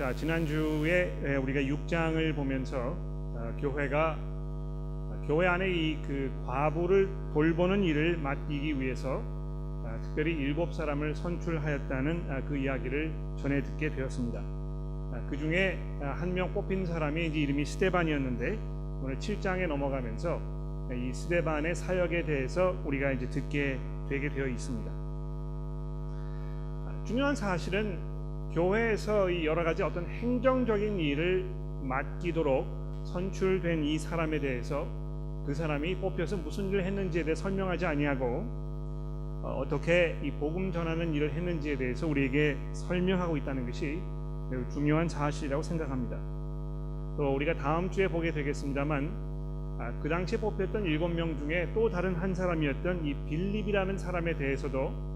자, 지난주에 우리가 6장을 보면서 교회 안에 이 그 과부를 돌보는 일을 맡기기 위해서 특별히 7사람을 선출하였다는 그 이야기를 전해 듣게 되었습니다. 그 중에 한 명 뽑힌 사람이 이제 이름이 스데반이었는데, 오늘 7장에 넘어가면서 이 스데반의 사역에 대해서 우리가 이제 듣게 되게 되어 있습니다. 중요한 사실은 교회에서 이 여러 가지 어떤 행정적인 일을 맡기도록 선출된 이 사람에 대해서 그 사람이 뽑혀서 무슨 일을 했는지에 대해 설명하지 아니하고 어떻게 이 복음 전하는 일을 했는지에 대해서 우리에게 설명하고 있다는 것이 매우 중요한 사실이라고 생각합니다. 또 우리가 다음 주에 보게 되겠습니다만 그 당시에 뽑혔던 7명 중에 또 다른 한 사람이었던 이 빌립이라는 사람에 대해서도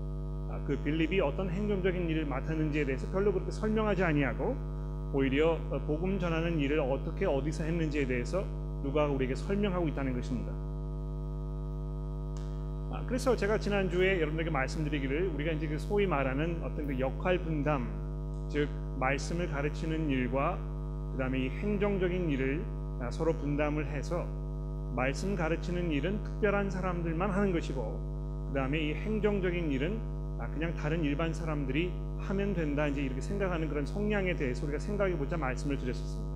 그 빌립이 어떤 행정적인 일을 맡았는지에 대해서 별로 그렇게 설명하지 아니하고 오히려 복음 전하는 일을 어떻게 어디서 했는지에 대해서 누가 우리에게 설명하고 있다는 것입니다. 그래서 제가 지난주에 여러분들에게 말씀드리기를, 우리가 이제 그 소위 말하는 어떤 그 역할 분담, 즉 말씀을 가르치는 일과 그 다음에 이 행정적인 일을 서로 분담을 해서 말씀 가르치는 일은 특별한 사람들만 하는 것이고, 그 다음에 이 행정적인 일은 그냥 다른 일반 사람들이 하면 된다, 이제 이렇게 생각하는 그런 성향에 대해서 우리가 생각해보자 말씀을 드렸었습니다.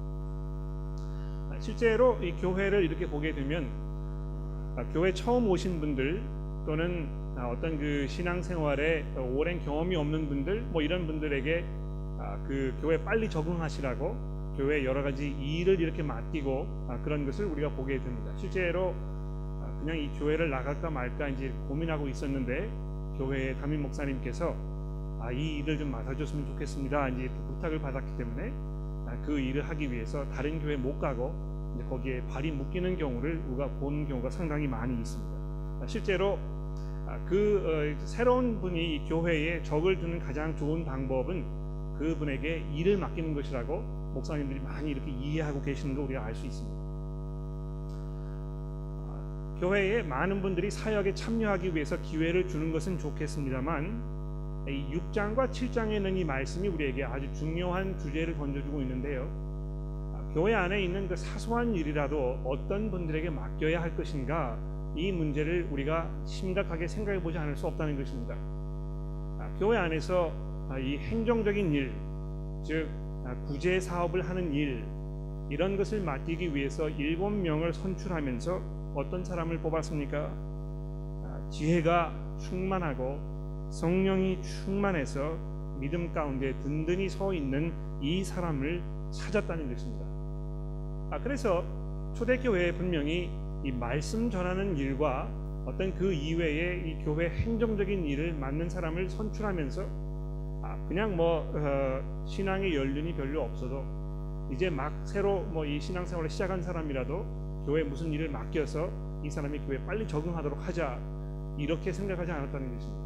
실제로 이 교회를 이렇게 보게 되면 교회 처음 오신 분들 또는 어떤 그 신앙생활에 오랜 경험이 없는 분들, 뭐 이런 분들에게 그 교회 빨리 적응하시라고 교회 여러 가지 일을 이렇게 맡기고 그런 것을 우리가 보게 됩니다. 실제로 그냥 이 교회를 나갈까 말까 이제 고민하고 있었는데 교회의 담임 목사님께서 이 일을 좀 맡아줬으면 좋겠습니다, 이제 부탁을 받았기 때문에 그 일을 하기 위해서 다른 교회 못 가고 이제 거기에 발이 묶이는 경우를 우리가 본 경우가 상당히 많이 있습니다. 실제로 새로운 분이 이 교회에 적을 두는 가장 좋은 방법은 그분에게 일을 맡기는 것이라고 목사님들이 많이 이렇게 이해하고 계시는 걸 우리가 알 수 있습니다. 교회에 많은 분들이 사역에 참여하기 위해서 기회를 주는 것은 좋겠습니다만, 이 6장과 7장에 있는 이 말씀이 우리에게 아주 중요한 주제를 던져주고 있는데요, 교회 안에 있는 그 사소한 일이라도 어떤 분들에게 맡겨야 할 것인가, 이 문제를 우리가 심각하게 생각해 보지 않을 수 없다는 것입니다. 교회 안에서 이 행정적인 일, 즉 구제 사업을 하는 일, 이런 것을 맡기기 위해서 7명을 선출하면서 어떤 사람을 뽑았습니까? 지혜가 충만하고 성령이 충만해서 믿음 가운데 든든히 서 있는 이 사람을 찾았다는 것입니다. 그래서 초대교회에 분명히 이 말씀 전하는 일과 어떤 그 이외에 이 교회 행정적인 일을 맡는 사람을 선출하면서 그냥 신앙의 연륜이 별로 없어도 이제 막 새로 이 신앙생활을 시작한 사람이라도 교회에 무슨 일을 맡겨서 이 사람이 교회에 빨리 적응하도록 하자, 이렇게 생각하지 않았다는 것입니다.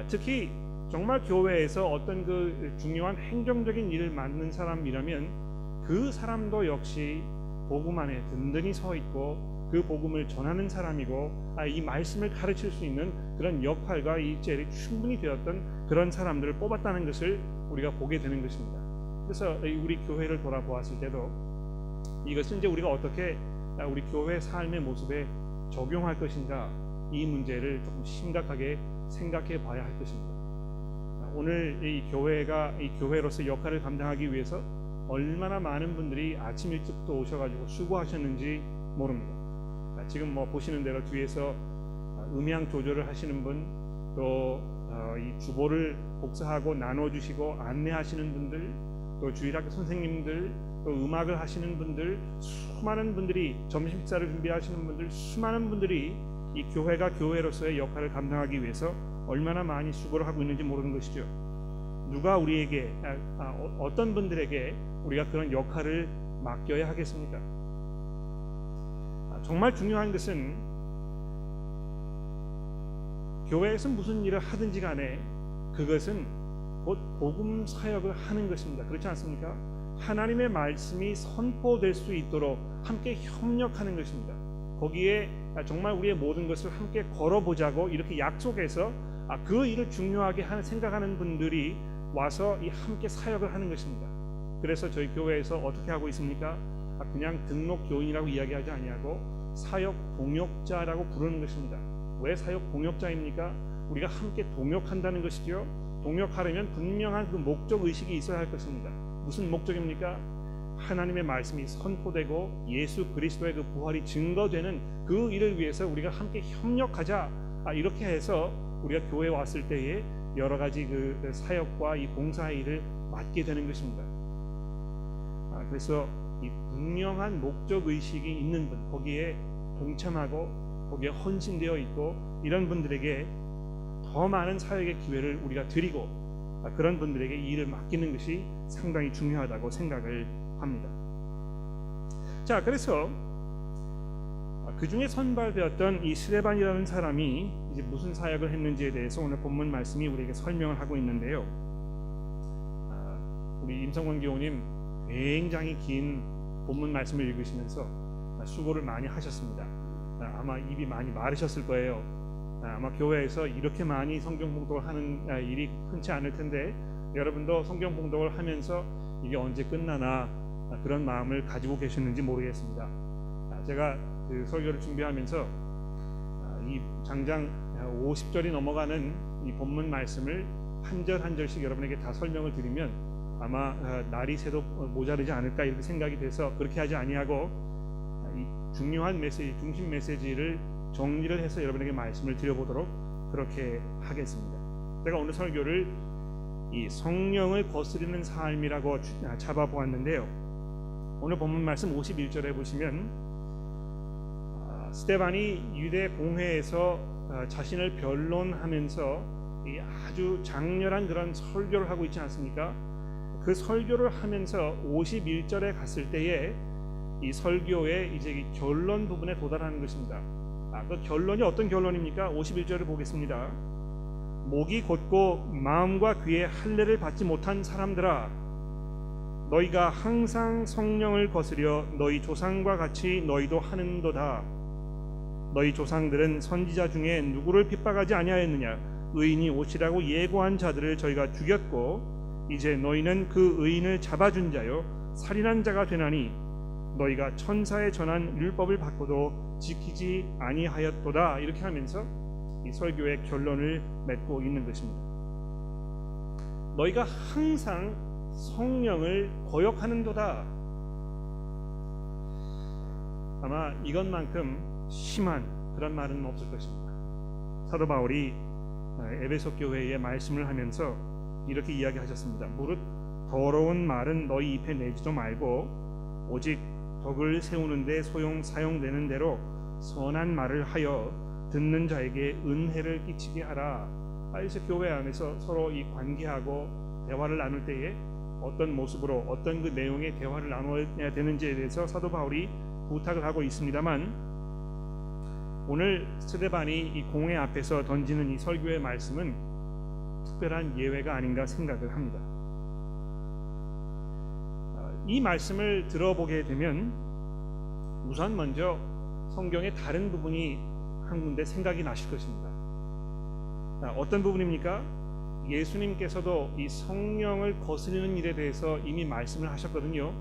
특히 정말 교회에서 어떤 그 중요한 행정적인 일을 맡는 사람이라면 그 사람도 역시 복음 안에 든든히 서 있고 그 복음을 전하는 사람이고 이 말씀을 가르칠 수 있는 그런 역할과 이 젤이 충분히 되었던 그런 사람들을 뽑았다는 것을 우리가 보게 되는 것입니다. 그래서 우리 교회를 돌아보았을 때도 이것은 이제 우리가 어떻게 우리 교회 삶의 모습에 적용할 것인가, 이 문제를 조금 심각하게 생각해 봐야 할 것입니다. 오늘 이 교회가 이 교회로서 역할을 감당하기 위해서 얼마나 많은 분들이 아침 일찍부터 오셔가지고 수고하셨는지 모릅니다. 지금 보시는 대로 뒤에서 음향 조절을 하시는 분, 또 이 주보를 복사하고 나눠주시고 안내하시는 분들, 또 주일학교 선생님들, 또 음악을 하시는 분들, 수많은 분들이 점심 식사를 준비하시는 분들, 수많은 분들이 이 교회가 교회로서의 역할을 감당하기 위해서 얼마나 많이 수고를 하고 있는지 모르는 것이죠. 누가 우리에게 어떤 분들에게 우리가 그런 역할을 맡겨야 하겠습니까? 정말 중요한 것은 교회에서 무슨 일을 하든지 간에 그것은 곧 복음 사역을 하는 것입니다. 그렇지 않습니까? 하나님의 말씀이 선포될 수 있도록 함께 협력하는 것입니다. 거기에 정말 우리의 모든 것을 함께 걸어보자고 이렇게 약속해서 그 일을 중요하게 생각하는 분들이 와서 이 함께 사역을 하는 것입니다. 그래서 저희 교회에서 어떻게 하고 있습니까? 그냥 등록 교인이라고 이야기하지 아니하고 사역 동역자라고 부르는 것입니다. 왜 사역 동역자입니까? 우리가 함께 동역한다는 것이죠. 동역하려면 분명한 그 목적 의식이 있어야 할 것입니다. 무슨 목적입니까? 하나님의 말씀이 선포되고 예수 그리스도의 그 부활이 증거되는 그 일을 위해서 우리가 함께 협력하자. 이렇게 해서 우리가 교회에 왔을 때에 여러 가지 그 사역과 이 봉사의 일을 맡게 되는 것입니다. 그래서 이 분명한 목적 의식이 있는 분, 거기에 동참하고 거기에 헌신되어 있고 이런 분들에게 더 많은 사역의 기회를 우리가 드리고 그런 분들에게 이 일을 맡기는 것이 상당히 중요하다고 생각을 합니다. 자, 그래서 그 중에 선발되었던 이 스데반이라는 사람이 이제 무슨 사역을 했는지에 대해서 오늘 본문 말씀이 우리에게 설명을 하고 있는데요. 우리 임성원 교우님 굉장히 긴 본문 말씀을 읽으시면서 수고를 많이 하셨습니다. 아마 입이 많이 마르셨을 거예요. 아마 교회에서 이렇게 많이 성경 봉독을 하는 일이 흔치 않을 텐데 여러분도 성경 봉독을 하면서 이게 언제 끝나나 그런 마음을 가지고 계셨는지 모르겠습니다. 제가 그 설교를 준비하면서 이 장장 50절이 넘어가는 이 본문 말씀을 한 절 한 절씩 여러분에게 다 설명을 드리면 아마 날이 새도 모자르지 않을까 이렇게 생각이 돼서 그렇게 하지 아니하고 이 중요한 메시지, 중심 메시지를 정리를 해서 여러분에게 말씀을 드려보도록 그렇게 하겠습니다. 제가 오늘 설교를 이 성령을 거스르는 삶이라고 잡아보았는데요. 오늘 본문 말씀 51절에 보시면 스데반이 유대 공회에서 자신을 변론하면서 이 아주 장렬한 그런 설교를 하고 있지 않습니까? 그 설교를 하면서 51절에 갔을 때에 이 설교의 이제 결론 부분에 도달하는 것입니다. 그 결론이 어떤 결론입니까? 51절을 보겠습니다. 목이 곧고 마음과 귀에 할례를 받지 못한 사람들아, 너희가 항상 성령을 거스려 너희 조상과 같이 너희도 하는도다. 너희 조상들은 선지자 중에 누구를 핍박하지 아니하였느냐? 의인이 오시라고 예고한 자들을 저희가 죽였고 이제 너희는 그 의인을 잡아준 자요 살인한 자가 되나니 너희가 천사에 전한 율법을 받고도 지키지 아니하였도다. 이렇게 하면서 이 설교의 결론을 맺고 있는 것입니다. 너희가 항상 성령을 거역하는도다. 아마 이것만큼 심한 그런 말은 없을 것입니다. 사도 바울이 에베소 교회에 말씀을 하면서 이렇게 이야기하셨습니다. 무릇 더러운 말은 너희 입에 내지도 말고 오직 덕을 세우는데 사용되는 대로 선한 말을 하여 듣는 자에게 은혜를 끼치게 하라. 그래서 교회 안에서 서로 이 관계하고 대화를 나눌 때에 어떤 모습으로 어떤 그 내용의 대화를 나눠야 되는지에 대해서 사도 바울이 부탁을 하고 있습니다만 오늘 스데반이 이 공회 앞에서 던지는 이 설교의 말씀은 특별한 예외가 아닌가 생각을 합니다. 이 말씀을 들어보게 되면 우선 먼저 성경의 다른 부분이 한 군데 생각이 나실 것입니다. 어떤 부분입니까? 예수님께서도 이 성령을 거스르는 일에 대해서 이미 말씀을 하셨거든요.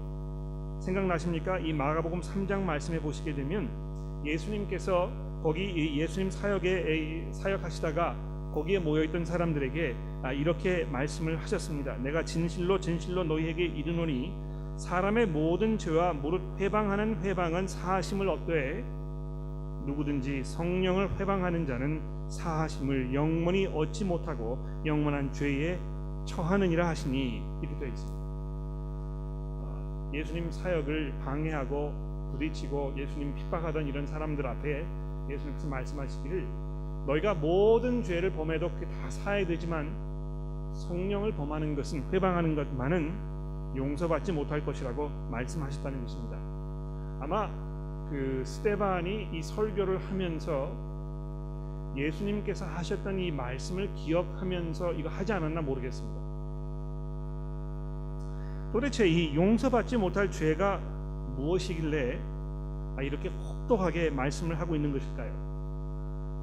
생각나십니까? 이 마가복음 3장 말씀에 보시게 되면 예수님께서 거기 예수님 사역하시다가 거기에 모여있던 사람들에게 이렇게 말씀을 하셨습니다. 내가 진실로 너희에게 이르노니 사람의 모든 죄와 무릇 회방하는 회방은 사하심을 얻되 누구든지 성령을 회방하는 자는 사하심을 영원히 얻지 못하고 영원한 죄에 처하느니라 하시니 이렇게 되어 있습니다. 예수님 사역을 방해하고 부딪히고 예수님 핍박하던 이런 사람들 앞에 예수님께서 말씀하시기를 너희가 모든 죄를 범해도 그게 다 사해야 되지만 성령을 범하는 것은 회방하는 것만은 용서받지 못할 것이라고 말씀하셨다는 것입니다. 아마 그 스데반이 이 설교를 하면서 예수님께서 하셨던 이 말씀을 기억하면서 이거 하지 않았나 모르겠습니다. 도대체 이 용서받지 못할 죄가 무엇이길래 이렇게 혹독하게 말씀을 하고 있는 것일까요?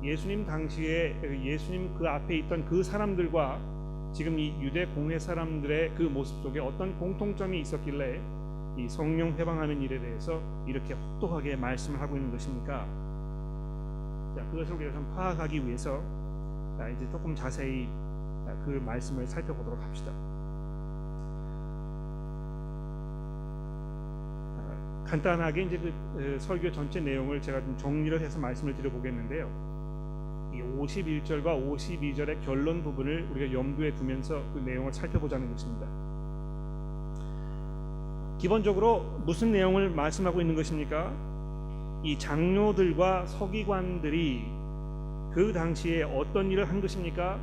예수님 당시에 예수님 그 앞에 있던 그 사람들과 지금 이 유대 공회 사람들의 그 모습 속에 어떤 공통점이 있었길래 이 성령 회방하는 일에 대해서 이렇게 혹독하게 말씀을 하고 있는 것입니까? 자, 그것을 우리가 좀 파악하기 위해서 이제 조금 자세히 그 말씀을 살펴보도록 합시다. 간단하게 이제 그 설교 전체 내용을 제가 좀 정리를 해서 말씀을 드려보겠는데요. 이 51절과 52절의 결론 부분을 우리가 염두에 두면서 그 내용을 살펴보자는 것입니다. 기본적으로 무슨 내용을 말씀하고 있는 것입니까? 이 장로들과 서기관들이 그 당시에 어떤 일을 한 것입니까?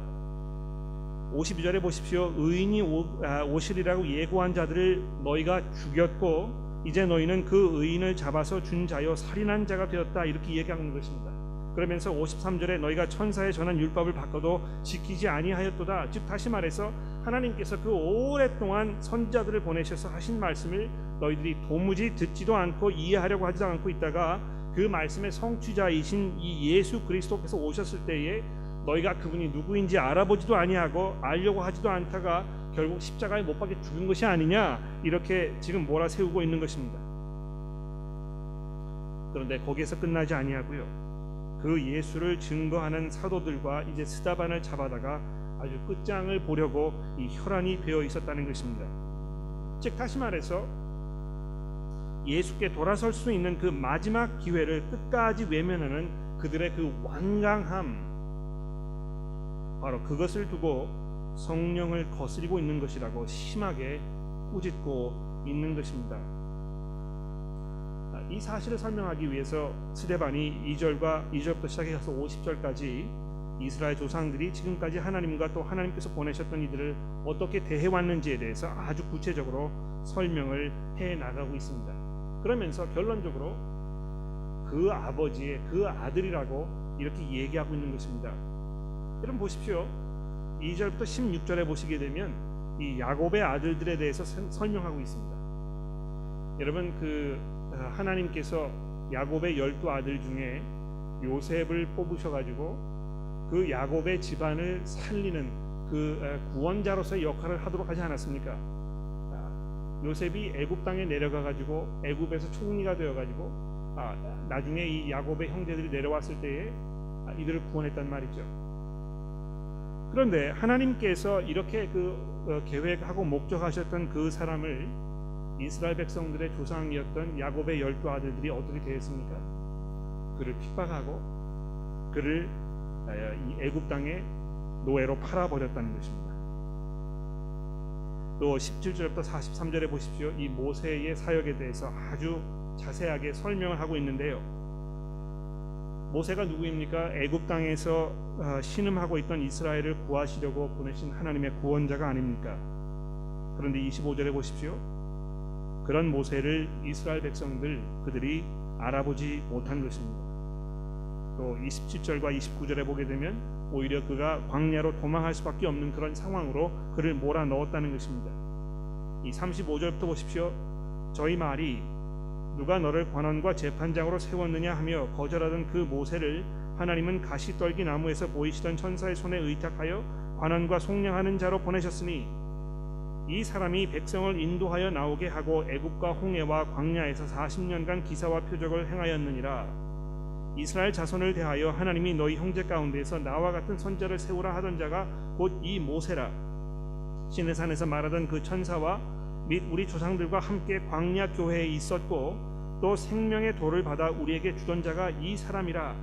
52절에 보십시오. 의인이 오시리라고 예고한 자들을 너희가 죽였고 이제 너희는 그 의인을 잡아서 준 자여 살인한 자가 되었다, 이렇게 얘기하는 것입니다. 그러면서 53절에 너희가 천사의 전한 율법을 바꿔도 지키지 아니하였도다. 즉 다시 말해서 하나님께서 그 오랫동안 선지자들을 보내셔서 하신 말씀을 너희들이 도무지 듣지도 않고 이해하려고 하지도 않고 있다가 그 말씀의 성취자이신 이 예수 그리스도께서 오셨을 때에 너희가 그분이 누구인지 알아보지도 아니하고 알려고 하지도 않다가 결국 십자가에 못 박혀 죽은 것이 아니냐, 이렇게 지금 몰아세우고 있는 것입니다. 그런데 거기에서 끝나지 아니하고요, 그 예수를 증거하는 사도들과 이제 스데반을 잡아다가 아주 끝장을 보려고 이 혈안이 되어 있었다는 것입니다. 즉 다시 말해서 예수께 돌아설 수 있는 그 마지막 기회를 끝까지 외면하는 그들의 그 완강함, 바로 그것을 두고 성령을 거스리고 있는 것이라고 심하게 꾸짖고 있는 것입니다. 이 사실을 설명하기 위해서 스데반이 2절부터 시작해서 50절까지 이스라엘 조상들이 지금까지 하나님과 또 하나님께서 보내셨던 이들을 어떻게 대해왔는지에 대해서 아주 구체적으로 설명을 해나가고 있습니다. 그러면서 결론적으로 그 아버지의 그 아들이라고 이렇게 얘기하고 있는 것입니다. 여러분 보십시오. 2절부터 16절에 보시게 되면 이 야곱의 아들들에 대해서 설명하고 있습니다. 여러분 하나님께서 야곱의 12아들 중에 요셉을 뽑으셔가지고 그 야곱의 집안을 살리는 그 구원자로서의 역할을 하도록 하지 않았습니까? 요셉이 애굽 땅에 내려가가지고 애굽에서 총리가 되어가지고 나중에 이 야곱의 형제들이 내려왔을 때에 이들을 구원했단 말이죠. 그런데 하나님께서 이렇게 계획하고 목적하셨던 그 사람을 이스라엘 백성들의 조상이었던 야곱의 12아들들이 어떻게 되었습니까? 그를 핍박하고 그를 이 애굽 땅에 노예로 팔아버렸다는 것입니다. 또 17절부터 43절에 보십시오. 이 모세의 사역에 대해서 아주 자세하게 설명을 하고 있는데요. 모세가 누구입니까? 애굽 땅에서 신음하고 있던 이스라엘을 구하시려고 보내신 하나님의 구원자가 아닙니까? 그런데 25절에 보십시오. 그런 모세를 이스라엘 백성들 그들이 알아보지 못한 것입니다. 또 27절과 29절에 보게 되면 오히려 그가 광야로 도망할 수밖에 없는 그런 상황으로 그를 몰아넣었다는 것입니다. 이 35절부터 보십시오. 저희 말이 누가 너를 관원과 재판장으로 세웠느냐 하며 거절하던 그 모세를 하나님은 가시떨기 나무에서 보이시던 천사의 손에 의탁하여 관원과 속량하는 자로 보내셨으니 이 사람이 백성을 인도하여 나오게 하고 애굽과 홍해와 광야에서 40년간 기사와 표적을 행하였느니라. 이스라엘 자손을 대하여 하나님이 너희 형제 가운데에서 나와 같은 선자를 세우라 하던 자가 곧 이 모세라. 시내산에서 말하던 그 천사와 및 우리 조상들과 함께 광야 교회에 있었고 또 생명의 돌을 받아 우리에게 주던 자가 이 사람이라.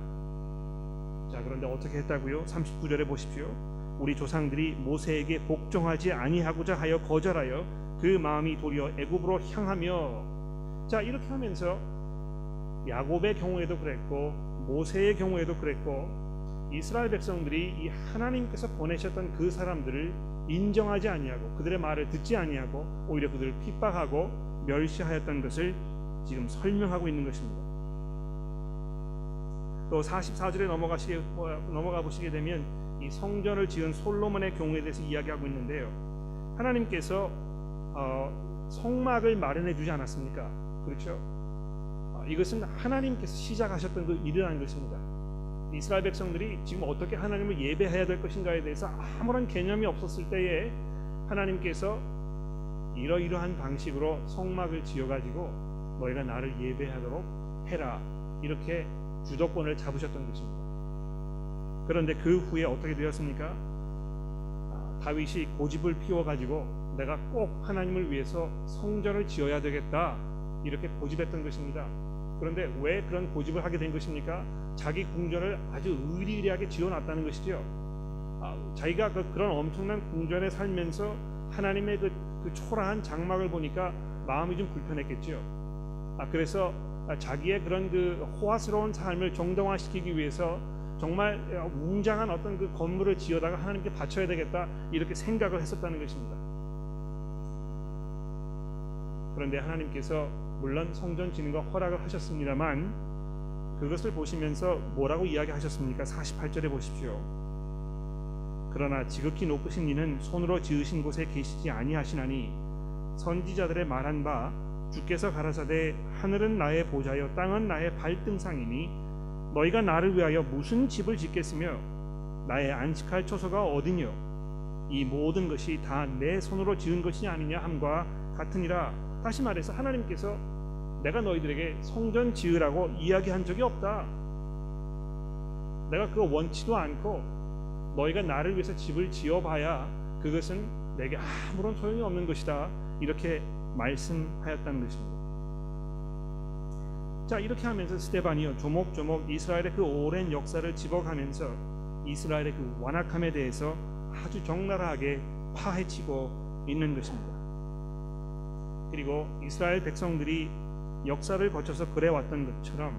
자, 그런데 어떻게 했다고요? 39절에 보십시오. 우리 조상들이 모세에게 복종하지 아니하고자 하여 거절하여 그 마음이 도리어 애굽으로 향하며. 자, 이렇게 하면서 야곱의 경우에도 그랬고 모세의 경우에도 그랬고 이스라엘 백성들이 이 하나님께서 보내셨던 그 사람들을 인정하지 아니하고 그들의 말을 듣지 아니하고 오히려 그들을 핍박하고 멸시하였던 것을 지금 설명하고 있는 것입니다. 또 44절에 넘어가 보시게 되면 이 성전을 지은 솔로몬의 경우에 대해서 이야기하고 있는데요. 하나님께서 성막을 마련해 주지 않았습니까? 그렇죠? 이것은 하나님께서 시작하셨던 그 일이라는 것입니다. 이스라엘 백성들이 지금 어떻게 하나님을 예배해야 될 것인가에 대해서 아무런 개념이 없었을 때에 하나님께서 이러이러한 방식으로 성막을 지어가지고 너희가 나를 예배하도록 해라, 이렇게 주도권을 잡으셨던 것입니다. 그런데 그 후에 어떻게 되었습니까? 다윗이 고집을 피워가지고 내가 꼭 하나님을 위해서 성전을 지어야 되겠다, 이렇게 고집했던 것입니다. 그런데 왜 그런 고집을 하게 된 것입니까? 자기 궁전을 아주 의리의리하게 지어놨다는 것이죠. 자기가 그런 엄청난 궁전에 살면서 하나님의 그 초라한 장막을 보니까 마음이 좀 불편했겠죠. 그래서 자기의 그런 그 호화스러운 삶을 정당화시키기 위해서 정말 웅장한 어떤 그 건물을 지어다가 하나님께 바쳐야 되겠다, 이렇게 생각을 했었다는 것입니다. 그런데 하나님께서 물론 성전 짓는 거 허락을 하셨습니다만 그것을 보시면서 뭐라고 이야기하셨습니까? 48절에 보십시오. 그러나 지극히 높으신 이는 손으로 지으신 곳에 계시지 아니하시나니 선지자들의 말한 바 주께서 가라사대 하늘은 나의 보좌여 땅은 나의 발등상이니 너희가 나를 위하여 무슨 집을 짓겠으며 나의 안식할 처소가 어디뇨? 이 모든 것이 다 내 손으로 지은 것이 아니냐 함과 같으니라. 다시 말해서 하나님께서 내가 너희들에게 성전 지으라고 이야기한 적이 없다. 내가 그거 원치도 않고 너희가 나를 위해서 집을 지어봐야 그것은 내게 아무런 소용이 없는 것이다, 이렇게 말씀하였다는 것입니다. 자, 이렇게 하면서 스데반이요 조목조목 이스라엘의 그 오랜 역사를 집어가면서 이스라엘의 그 완악함에 대해서 아주 적나라하게 파헤치고 있는 것입니다. 그리고 이스라엘 백성들이 역사를 거쳐서 그래왔던 것처럼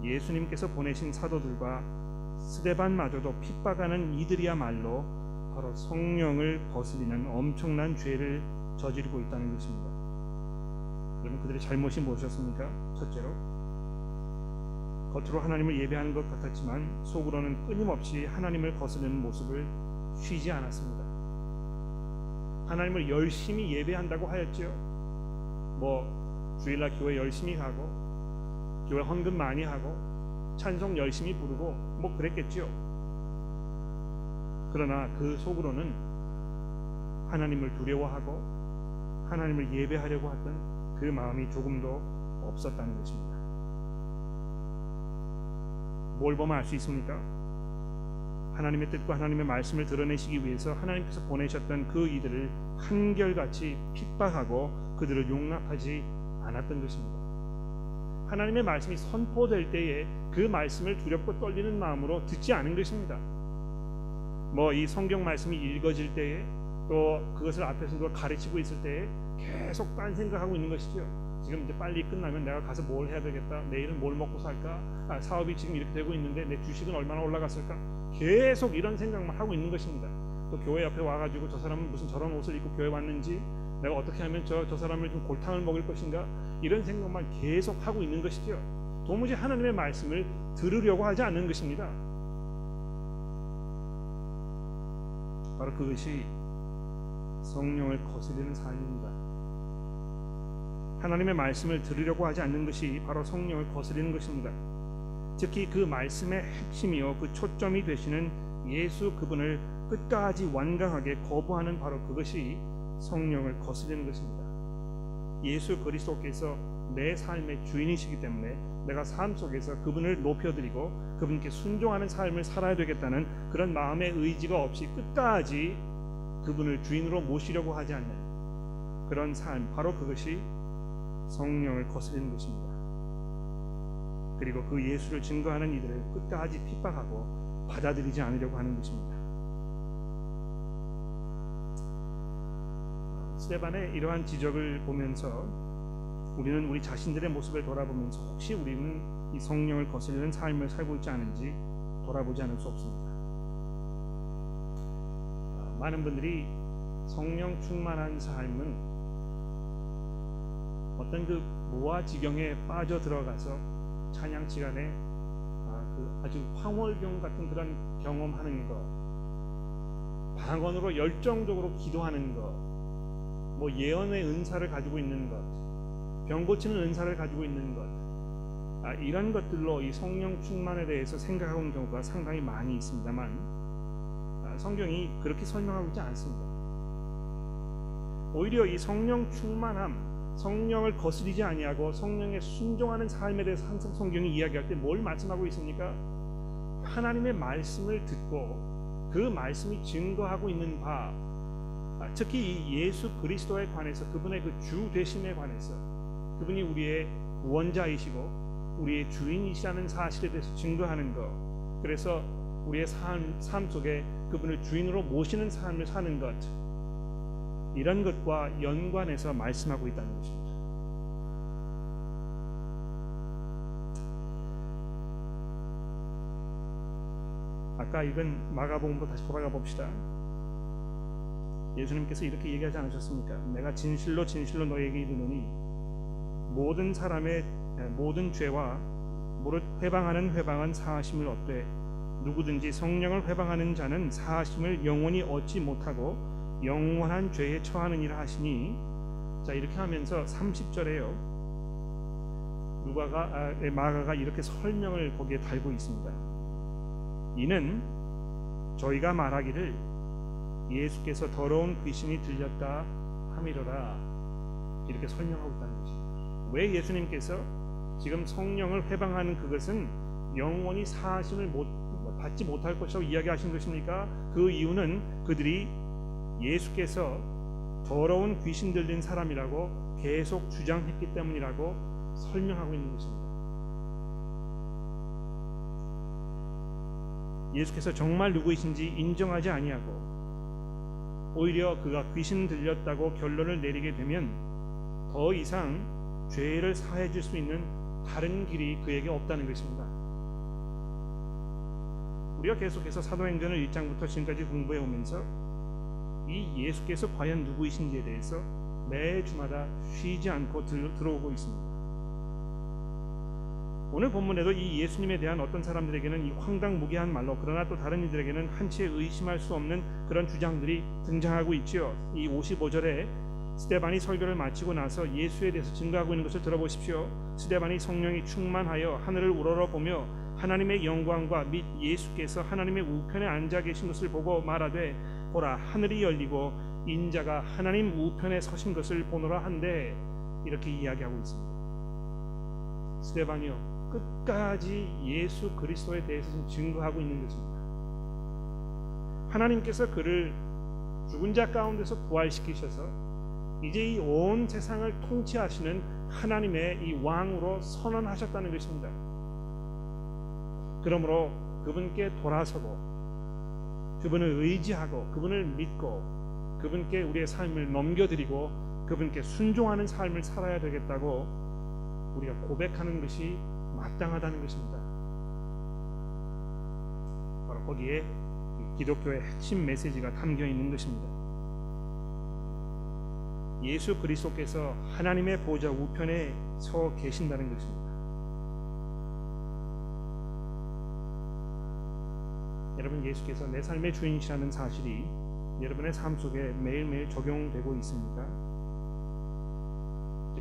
예수님께서 보내신 사도들과 스데반마저도 핍박하는 이들이야말로 바로 성령을 거스리는 엄청난 죄를 저지르고 있다는 것입니다. 그러면 그들의 잘못이 무엇이었습니까? 첫째로, 겉으로 하나님을 예배하는 것 같았지만 속으로는 끊임없이 하나님을 거스르는 모습을 쉬지 않았습니다. 하나님을 열심히 예배한다고 하였죠. 주일날 교회 열심히 가고 교회 헌금 많이 하고 찬송 열심히 부르고 그랬겠죠. 그러나 그 속으로는 하나님을 두려워하고 하나님을 예배하려고 했던 그 마음이 조금도 없었다는 것입니다. 뭘 보면 알 수 있습니까? 하나님의 뜻과 하나님의 말씀을 드러내시기 위해서 하나님께서 보내셨던 그 이들을 한결같이 핍박하고 그들을 용납하지 않았던 것입니다. 하나님의 말씀이 선포될 때에 그 말씀을 두렵고 떨리는 마음으로 듣지 않은 것입니다. 이 성경 말씀이 읽어질 때에 또 그것을 앞에서 누가 가르치고 있을 때에 계속 딴 생각하고 있는 것이죠. 지금 이제 빨리 끝나면 내가 가서 뭘 해야 되겠다, 내일은 뭘 먹고 살까, 사업이 지금 이렇게 되고 있는데 내 주식은 얼마나 올라갔을까, 계속 이런 생각만 하고 있는 것입니다. 또 교회 옆에 와가지고 저 사람은 무슨 저런 옷을 입고 교회 왔는지, 내가 어떻게 하면 저 사람을 좀 골탕을 먹일 것인가, 이런 생각만 계속 하고 있는 것이죠. 도무지 하나님의 말씀을 들으려고 하지 않는 것입니다. 바로 그것이 성령을 거스르는 삶입니다. 하나님의 말씀을 들으려고 하지 않는 것이 바로 성령을 거스르는 것입니다. 특히 그 말씀의 핵심이요 그 초점이 되시는 예수 그분을 끝까지 완강하게 거부하는 바로 그것이 성령을 거스르는 것입니다. 예수 그리스도께서 내 삶의 주인이시기 때문에 내가 삶 속에서 그분을 높여드리고 그분께 순종하는 삶을 살아야 되겠다는 그런 마음의 의지가 없이 끝까지 그분을 주인으로 모시려고 하지 않는 그런 삶, 바로 그것이 성령을 거스르는 것입니다. 그리고 그 예수를 증거하는 이들을 끝까지 핍박하고 받아들이지 않으려고 하는 것입니다. 스데반의 이러한 지적을 보면서 우리는 우리 자신들의 모습을 돌아보면서 혹시 우리는 이 성령을 거스르는 삶을 살고 있지 않은지 돌아보지 않을 수 없습니다. 많은 분들이 성령 충만한 삶은 어떤 그 무아지경에 빠져 들어가서 찬양 시간에 아주 황홀경 같은 그런 경험하는 것, 방언으로 열정적으로 기도하는 것, 예언의 은사를 가지고 있는 것, 병 고치는 은사를 가지고 있는 것, 이런 것들로 이 성령 충만에 대해서 생각하고 있는 경우가 상당히 많이 있습니다만 성경이 그렇게 설명하고 있지 않습니다. 오히려 이 성령 충만함, 성령을 거스리지 아니하고 성령에 순종하는 삶에 대해서 항상 성경이 이야기할 때 뭘 말씀하고 있습니까? 하나님의 말씀을 듣고 그 말씀이 증거하고 있는 바, 특히 이 예수 그리스도에 관해서, 그분의 그 주 되심에 관해서, 그분이 우리의 구원자이시고 우리의 주인이시라는 사실에 대해서 증거하는 것, 그래서 우리의 삶 속에 그분을 주인으로 모시는 삶을 사는 것, 이런 것과 연관해서 말씀하고 있다는 것입니다. 아까 읽은 마가복음으로 다시 돌아가 봅시다. 예수님께서 이렇게 얘기하지 않으셨습니까? 내가 진실로 진실로 너에게 이르노니 모든 사람의 모든 죄와 무릇 회방하는 회방은 사하심을 얻되 누구든지 성령을 회방하는 자는 사하심을 영원히 얻지 못하고 영원한 죄에 처하느니라 하시니, 자, 이렇게 하면서 30절에요 마가가 이렇게 설명을 거기에 달고 있습니다. 이는 저희가 말하기를 예수께서 더러운 귀신이 들렸다 함이로라, 이렇게 설명하고 있다는 것입니다. 왜 예수님께서 지금 성령을 회방하는 그것은 영원히 사하심을 받지 못할 것이라고 이야기하신 것입니까? 그 이유는 그들이 예수께서 더러운 귀신 들린 사람이라고 계속 주장했기 때문이라고 설명하고 있는 것입니다. 예수께서 정말 누구이신지 인정하지 아니하고 오히려 그가 귀신 들렸다고 결론을 내리게 되면 더 이상 죄를 사해 줄 수 있는 다른 길이 그에게 없다는 것입니다. 우리가 계속해서 사도행전을 1장부터 지금까지 공부해 오면서 이 예수께서 과연 누구이신지에 대해서 매 주마다 쉬지 않고 들어오고 있습니다. 오늘 본문에도 이 예수님에 대한 어떤 사람들에게는 이 황당무계한 말로, 그러나 또 다른 이들에게는 한치의 의심할 수 없는 그런 주장들이 등장하고 있지요. 이 55절에 스데반이 설교를 마치고 나서 예수에 대해서 증거하고 있는 것을 들어보십시오. 스데반이 성령이 충만하여 하늘을 우러러보며 하나님의 영광과 및 예수께서 하나님의 우편에 앉아 계신 것을 보고 말하되 보라, 하늘이 열리고 인자가 하나님 우편에 서신 것을 보노라 한데, 이렇게 이야기하고 있습니다. 스데반이요, 끝까지 예수 그리스도에 대해서 증거하고 있는 것입니다. 하나님께서 그를 죽은 자 가운데서 부활시키셔서 이제 이 온 세상을 통치하시는 하나님의 이 왕으로 선언하셨다는 것입니다. 그러므로 그분께 돌아서고 그분을 의지하고 그분을 믿고 그분께 우리의 삶을 넘겨드리고 그분께 순종하는 삶을 살아야 되겠다고 우리가 고백하는 것이 마땅하다는 것입니다. 바로 거기에 기독교의 핵심 메시지가 담겨 있는 것입니다. 예수 그리스도께서 하나님의 보좌 우편에 서 계신다는 것입니다. 여러분, 예수께서 내 삶의 주인이시라는 사실이 여러분의 삶 속에 매일매일 적용되고 있습니까?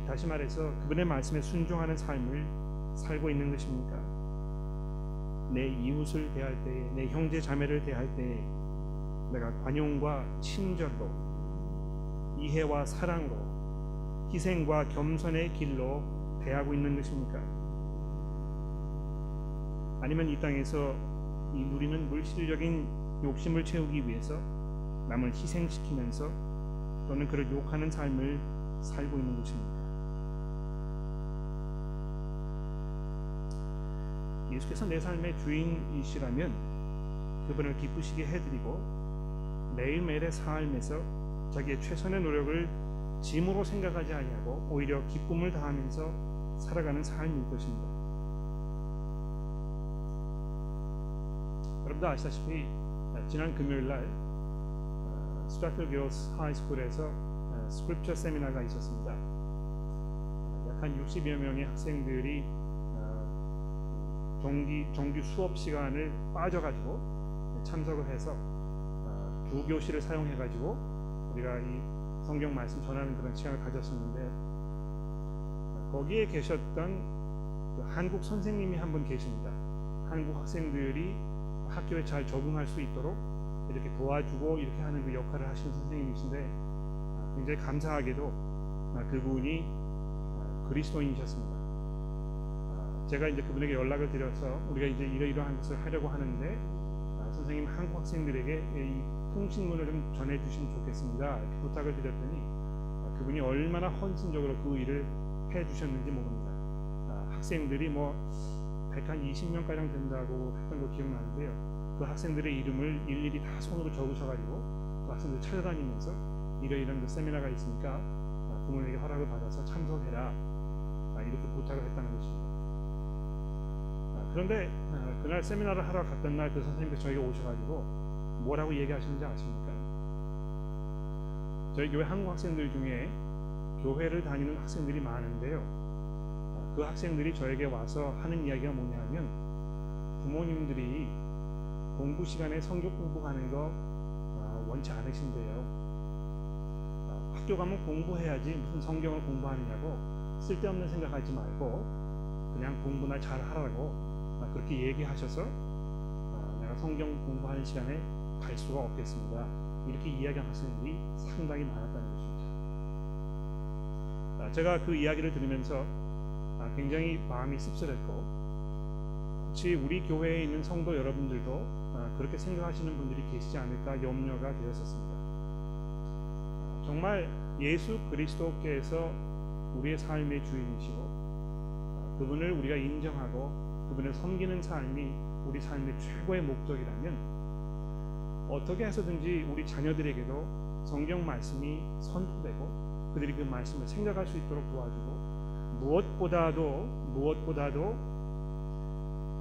다시 말해서 그분의 말씀에 순종하는 삶을 살고 있는 것입니까? 내 이웃을 대할 때에, 내 형제 자매를 대할 때에 내가 관용과 친절로, 이해와 사랑으로, 희생과 겸손의 길로 대하고 있는 것입니까? 아니면 이 땅에서 이 누리는 물질적인 욕심을 채우기 위해서 남을 희생시키면서 또는 그를 욕하는 삶을 살고 있는 것입니다. 예수께서 내 삶의 주인이시라면 그분을 기쁘시게 해드리고 매일매일의 삶에서 자기의 최선의 노력을 짐으로 생각하지 아니하고 오히려 기쁨을 다하면서 살아가는 삶일 것입니다. 여러분도 아시다시피 지난 금요일날 스트라틀 girls 하이스쿨에서 스크립처 세미나가 있었습니다. 약 한 60여 명의 학생들이 정규 수업 시간을 빠져가지고 참석을 해서 두 교실을 사용해가지고 우리가 이 성경 말씀 전하는 그런 시간을 가졌었는데, 거기에 계셨던 그 한국 선생님이 한 분 계십니다. 한국 학생들이 학교에 잘 적응할 수 있도록 이렇게 도와주고 이렇게 하는 그 역할을 하시는 선생님이신데 굉장히 감사하게도 그분이 그리스도인이셨습니다. 제가 이제 그분에게 연락을 드려서 우리가 이제 이러이러한 것을 하려고 하는데 선생님 한국 학생들에게 이 통신문을 좀 전해주시면 좋겠습니다. 이렇게 부탁을 드렸더니 그분이 얼마나 헌신적으로 그 일을 해주셨는지 모릅니다. 학생들이 뭐 120명가량 된다고 했던 거 기억나는데요. 그 학생들의 이름을 일일이 다 손으로 적으셔가지고 그 학생들 찾아다니면서 이러이러한 그 세미나가 있으니까 부모님에게 허락을 받아서 참석해라 이렇게 부탁을 했다는 것입니다. 그런데 그날 세미나를 하러 갔던 날 그 선생님께서 저에게 오셔가지고 뭐라고 얘기하시는지 아십니까? 저희 교회 한국 학생들 중에 교회를 다니는 학생들이 많은데요. 그 학생들이 저에게 와서 하는 이야기가 뭐냐면 부모님들이 공부 시간에 성경 공부하는 거 원치 않으신대요. 학교 가면 공부해야지 무슨 성경을 공부하느냐고 쓸데없는 생각하지 말고 그냥 공부나 잘 하라고 그렇게 얘기하셔서 내가 성경 공부하는 시간에 갈 수가 없겠습니다. 이렇게 이야기한 학생들이 상당히 많았다는 것입니다. 제가 그 이야기를 들으면서 굉장히 마음이 씁쓸했고 혹시 우리 교회에 있는 성도 여러분들도 그렇게 생각하시는 분들이 계시지 않을까 염려가 되었었습니다. 정말 예수 그리스도께서 우리의 삶의 주인이시고 그분을 우리가 인정하고 그분을 섬기는 삶이 우리 삶의 최고의 목적이라면 어떻게 해서든지 우리 자녀들에게도 성경 말씀이 선포되고 그들이 그 말씀을 생각할 수 있도록 도와주고 무엇보다도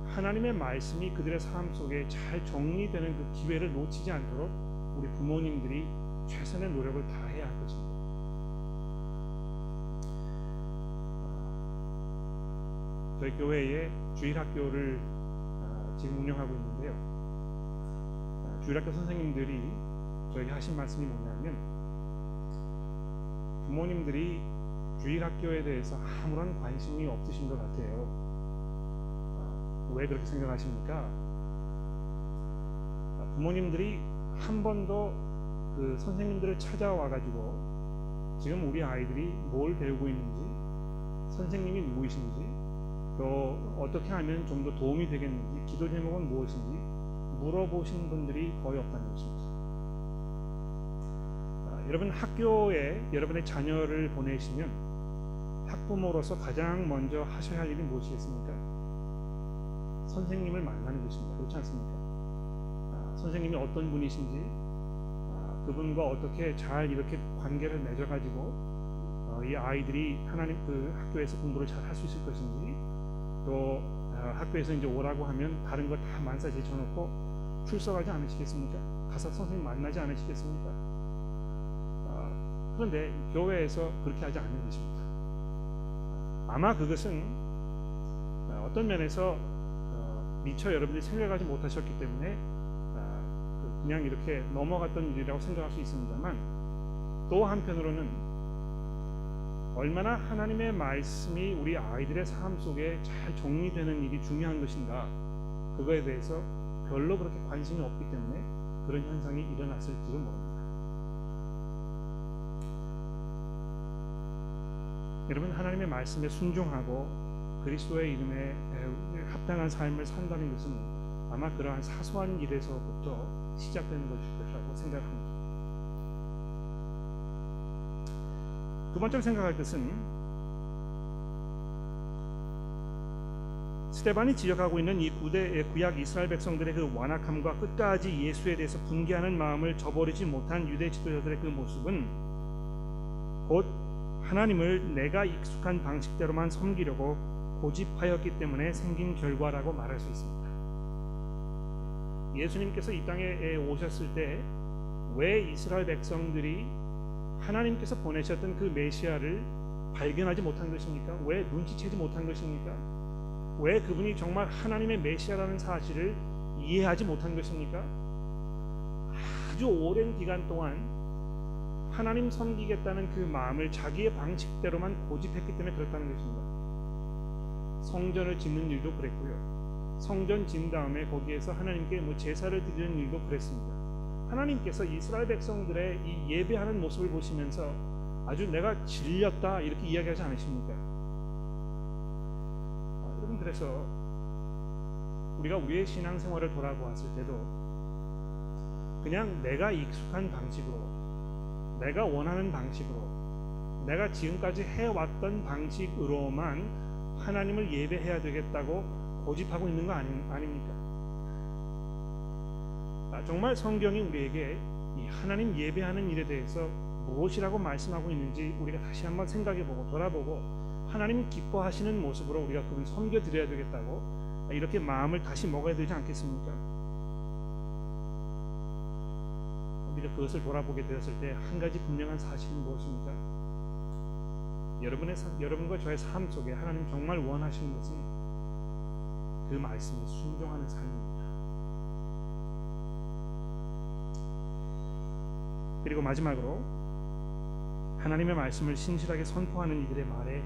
하나님의 말씀이 그들의 삶 속에 잘 정리되는 그 기회를 놓치지 않도록 우리 부모님들이 최선의 노력을 다해야 할 것입니다. 저희 교회에 주일학교를 지금 운영하고 있는데요. 주일학교 선생님들이 저에게 하신 말씀이 뭐냐면 부모님들이 주일학교에 대해서 아무런 관심이 없으신 것 같아요. 왜 그렇게 생각하십니까? 부모님들이 한 번도 그 선생님들을 찾아와가지고 지금 우리 아이들이 뭘 배우고 있는지, 선생님이 누구이신지, 또 어떻게 하면 좀 더 도움이 되겠는지, 기도 제목은 무엇인지 물어보신 분들이 거의 없다는 것입니다. 여러분 학교에 여러분의 자녀를 보내시면 학부모로서 가장 먼저 하셔야 할 일이 무엇이겠습니까? 선생님을 만나는 것입니다. 그렇지 않습니까? 선생님이 어떤 분이신지, 그분과 어떻게 잘 이렇게 관계를 맺어가지고 이 아이들이 하나님 그 학교에서 공부를 잘 할 수 있을 것인지, 또 학교에서 이제 오라고 하면 다른 거 다 만사 제쳐놓고 출석하지 않으시겠습니까? 가서 선생님 만나지 않으시겠습니까? 그런데 교회에서 그렇게 하지 않는 것입니다. 아마 그것은 어떤 면에서 미처 여러분들이 생각하지 못하셨기 때문에 그냥 이렇게 넘어갔던 일이라고 생각할 수 있습니다만, 또 한편으로는 얼마나 하나님의 말씀이 우리 아이들의 삶 속에 잘 정리되는 일이 중요한 것인가, 그거에 대해서 별로 그렇게 관심이 없기 때문에 그런 현상이 일어났을지도 모릅니다. 여러분, 하나님의 말씀에 순종하고 그리스도의 이름에 합당한 삶을 산다는 것은 아마 그러한 사소한 일에서부터 시작되는 것이라고 생각합니다. 두 번째로 생각할 것은 스데반이 지적하고 있는 이 구약 이스라엘 백성들의 그 완악함과 끝까지 예수에 대해서 분개하는 마음을 저버리지 못한 유대 지도자들의 그 모습은 곧 하나님을 내가 익숙한 방식대로만 섬기려고 고집하였기 때문에 생긴 결과라고 말할 수 있습니다. 예수님께서 이 땅에 오셨을 때 왜 이스라엘 백성들이 하나님께서 보내셨던 그 메시아를 발견하지 못한 것입니까? 왜 눈치채지 못한 것입니까? 왜 그분이 정말 하나님의 메시아라는 사실을 이해하지 못한 것입니까? 아주 오랜 기간 동안 하나님 섬기겠다는 그 마음을 자기의 방식대로만 고집했기 때문에 그렇다는 것입니다. 성전을 짓는 일도 그랬고요. 성전 짓는 다음에 거기에서 하나님께 제사를 드리는 일도 그랬습니다. 하나님께서 이스라엘 백성들의 이 예배하는 모습을 보시면서 아주 내가 질렸다 이렇게 이야기하지 않으십니까? 여러분, 그래서 우리가 우리의 신앙생활을 돌아보았을 때도 그냥 내가 익숙한 방식으로, 내가 원하는 방식으로, 내가 지금까지 해왔던 방식으로만 하나님을 예배해야 되겠다고 고집하고 있는 거 아닙니까? 정말 성경이 우리에게 이 하나님 예배하는 일에 대해서 무엇이라고 말씀하고 있는지 우리가 다시 한번 생각해보고 돌아보고 하나님 기뻐하시는 모습으로 우리가 그분 섬겨드려야 되겠다고 이렇게 마음을 다시 먹어야 되지 않겠습니까? 우리가 그것을 돌아보게 되었을 때 한 가지 분명한 사실은 무엇입니까? 여러분과 저의 삶 속에 하나님 정말 원하시는 것은 그 말씀에 순종하는 삶입니다. 그리고 마지막으로 하나님의 말씀을 신실하게 선포하는 이들의 말에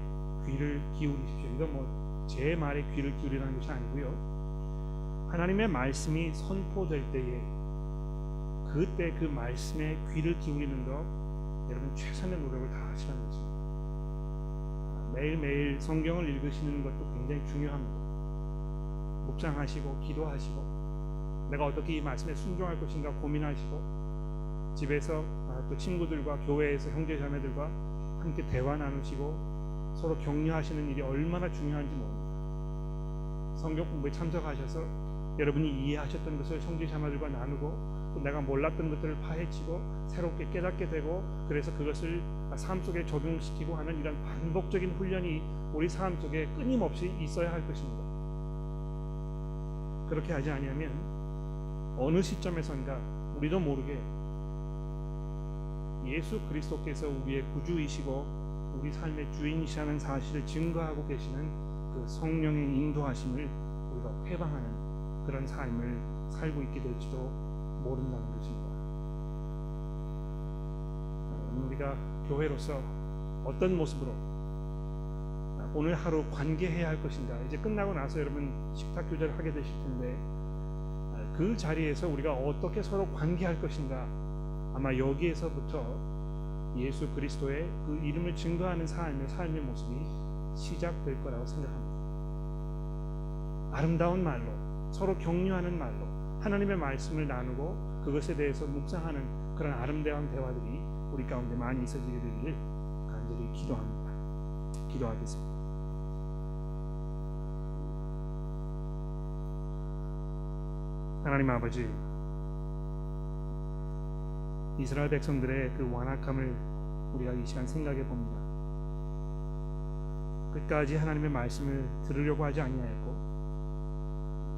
귀를 기울이십시오. 이건 제 말에 귀를 기울이라는 것이 아니고요. 하나님의 말씀이 선포될 때에 그때 그 말씀에 귀를 기울이는 것, 여러분 최선의 노력을 다하시라는 것입니다. 매일매일 성경을 읽으시는 것도 굉장히 중요합니다. 묵상하시고 기도하시고 내가 어떻게 이 말씀에 순종할 것인가 고민하시고 집에서 또 친구들과 교회에서 형제자매들과 함께 대화 나누시고 서로 격려하시는 일이 얼마나 중요한지 모릅니다. 성경 공부에 참석하셔서 여러분이 이해하셨던 것을 형제자매들과 나누고 또 내가 몰랐던 것들을 파헤치고 새롭게 깨닫게 되고 그래서 그것을 삶 속에 적용시키고 하는 이런 반복적인 훈련이 우리 삶 속에 끊임없이 있어야 할 것입니다. 그렇게 하지 아니하면 어느 시점에선가 우리도 모르게 예수 그리스도께서 우리의 구주이시고 우리 삶의 주인이시라는 사실을 증거하고 계시는 그 성령의 인도하심을 우리가 회방하는 그런 삶을 살고 있게 될지도 모른다는 것입니다. 우리가 교회로서 어떤 모습으로 오늘 하루 관계해야 할 것인가, 이제 끝나고 나서 여러분 식탁 교제를 하게 되실 텐데 그 자리에서 우리가 어떻게 서로 관계할 것인가, 아마 여기에서부터 예수 그리스도의 그 이름을 증거하는 삶의 모습이 시작될 거라고 생각합니다. 아름다운 말로, 서로 격려하는 말로 하나님의 말씀을 나누고 그것에 대해서 묵상하는 그런 아름다운 대화들이 우리 가운데 많이 있어지게 되기를 간절히 기도합니다. 기도하겠습니다. 하나님 아버지, 이스라엘 백성들의 그 완악함을 우리가 이 시간 생각해 봅니다. 끝까지 하나님의 말씀을 들으려고 하지 아니하였고,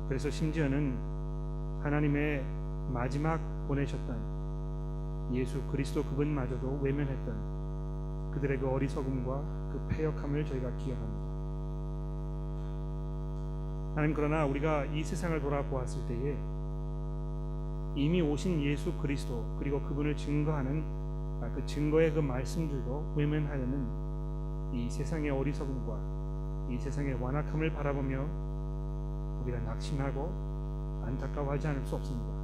그래서 심지어는 하나님의 마지막 보내셨던 예수 그리스도 그분마저도 외면했던 그들의 그 어리석음과 그 패역함을 저희가 기억합니다. 하나님, 그러나 우리가 이 세상을 돌아보았을 때에 이미 오신 예수 그리스도 그리고 그분을 증거하는 그 증거의 그 말씀들도 외면하려는 이 세상의 어리석음과 이 세상의 완악함을 바라보며 우리가 낙심하고 안타까워하지 않을 수 없습니다.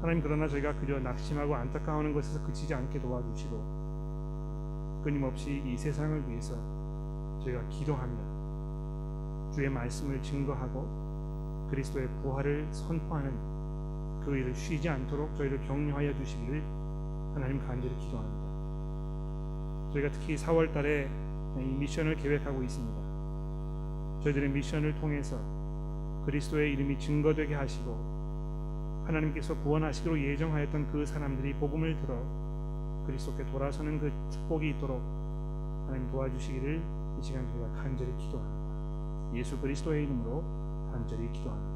하나님, 그러나 저희가 그저 낙심하고 안타까워하는 것에서 그치지 않게 도와주시고 끊임없이 이 세상을 위해서 저희가 기도하며 주의 말씀을 증거하고 그리스도의 부활을 선포하는 그 일을 쉬지 않도록 저희를 격려하여 주시기를 하나님 간절히 기도합니다. 저희가 특히 4월 달에 이 미션을 계획하고 있습니다. 저희들의 미션을 통해서 그리스도의 이름이 증거되게 하시고 하나님께서 구원하시기로 예정하였던 그 사람들이 복음을 들어 그리스도께 돌아서는 그 축복이 있도록 하나님 도와주시기를 이 시간 저희가 간절히 기도합니다. 예수 그리스도의 이름으로 간절히 기도합니다.